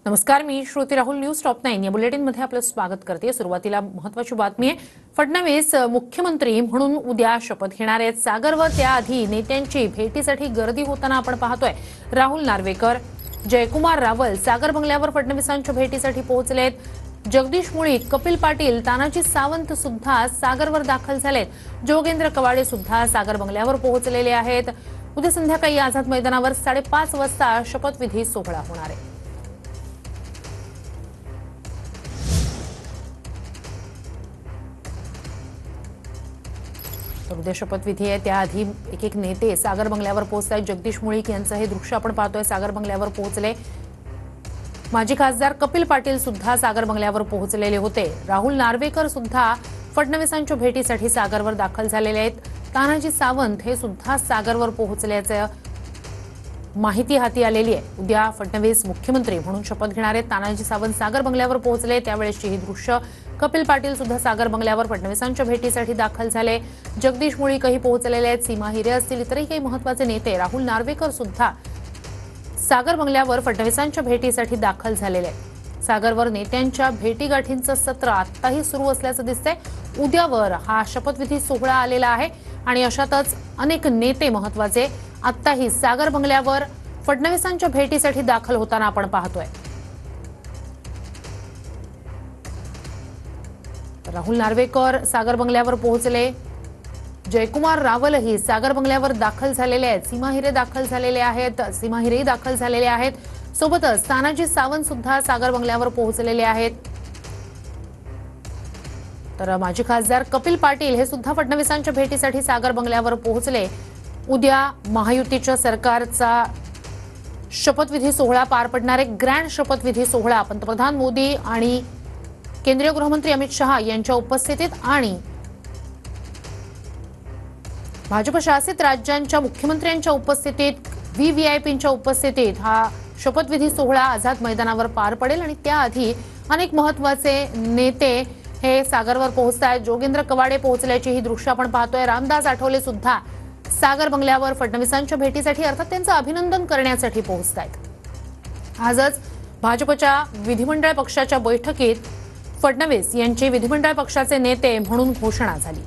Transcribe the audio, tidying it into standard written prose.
नमस्कार, मी Shruti Rahul. News top 9 या बुलेटिनमध्ये आपलं स्वागत करते. सुरुवातीला महत्त्वाची बातमी आहे. फडणवीस मुख्यमंत्री म्हणून उद्या शपथ घेणार आहेत. सागरवर त्याआधी नेत्यांची भेटीसाठी गर्दी होताना आपण पाहतोय. राहुल नार्वेकर, जयकुमार रावल सागर बंगल्यावर फडणवीसांच्या भेटीसाठी पोहोचलेत. जगदीश मुळीक, कपिल पाटील, तानाजी सावंत सुद्धा सागरवर दाखल झालेत. जोगेंद्र कवाडे सुद्धा सागर बंगल्यावर पोहोचलेले आहेत. उद्या संध्याकाळी आझाद मैदानावर 5:30 वाजता शपथविधी सोहळा होणार आहे. उद्या शपथविधी आहे, त्याआधी एक नेते सागर बंगल्यावर पोहोचतायत. जगदीश मुळीक यांचं हे दृश्य आपण पाहतोय. सागर बंगल्यावर पोहोचले. माजी खासदार कपिल पाटील सुद्धा सागर बंगल्यावर पोहोचलेले होते. राहुल नार्वेकर सुद्धा फडणवीसांच्या भेटीसाठी सागरवर दाखल झालेले आहेत. तानाजी सावंत हे सुद्धा सागरवर पोहोचल्याचं माहिती हाती आलेली आहे. उद्या फडणवीस मुख्यमंत्री म्हणून शपथ घेणार आहेत. तानाजी सावंत सागर बंगल्यावर पोहोचले, त्यावेळेसची ही दृश्य. कपिल पाटील सुद्धा सागर बंगल्यावर फडणवीसांच्या भेटीसाठी दाखल झाले. जगदीश मुळीकही पोहोचलेले आहेत. सीमा हिरे असतील, इतरही काही महत्त्वाचे नेते. राहुल नार्वेकर सुद्धा सागर बंगल्यावर फडणवीसांच्या भेटीसाठी दाखल झालेले आहेत. सागरवर नेत्यांच्या भेटीगाठींचं सत्र आत्ताही सुरू असल्याचं दिसतंय. उद्यावर हा शपथविधी सोहळा आलेला आहे आणि अशातच अनेक नेते महत्त्वाचे आत्ताही सागर बंगल्यावर फडणवीसांच्या भेटीसाठी दाखल होताना आपण पाहतोय. राहुल नार्वेकर सागर बंगल्यावर पोहोचले. जयकुमार रावलही सागर बंगल्यावर दाखल झालेले आहेत. सीमा हिरे दाखल झालेले आहेत. सीमा हिरेही दाखल झालेले आहेत. सोबतच तानाजी सावंत सुद्धा सागर बंगल्यावर पोहोचलेले आहेत. तर माजी खासदार कपिल पाटील हे सुद्धा फडणवीसांच्या भेटीसाठी सागर बंगल्यावर पोहोचले. उद्या महायुतीच्या सरकारचा शपथविधी सोहळा पार पडणार आहे. ग्रँड शपथविधी सोहळा पंतप्रधान मोदी आणि केंद्रीय गृहमंत्री अमित शहा यांच्या उपस्थितीत आणि भाजप शासित राज्यांच्या मुख्यमंत्र्यांच्या उपस्थितीत, व्हीव्हीआयपींच्या उपस्थितीत हा शपथविधी सोहळा आझाद मैदानावर पार पडेल आणि त्याआधी अनेक महत्त्वाचे नेते हे सागरवर पोहोचतायत. जोगेंद्र कवाडे पोहोचल्याची ही दृश्य आपण पाहतोय. रामदास आठवले सुद्धा सागर बंगल्यावर फडणवीसांच्या भेटीसाठी, अर्थात त्यांचं अभिनंदन करण्यासाठी पोहोचतायत. आजच भाजपच्या विधिमंडळ पक्षाच्या बैठकीत फडणवीस यांची विधिमंडळ पक्षाचे नेते म्हणून घोषणा झाली.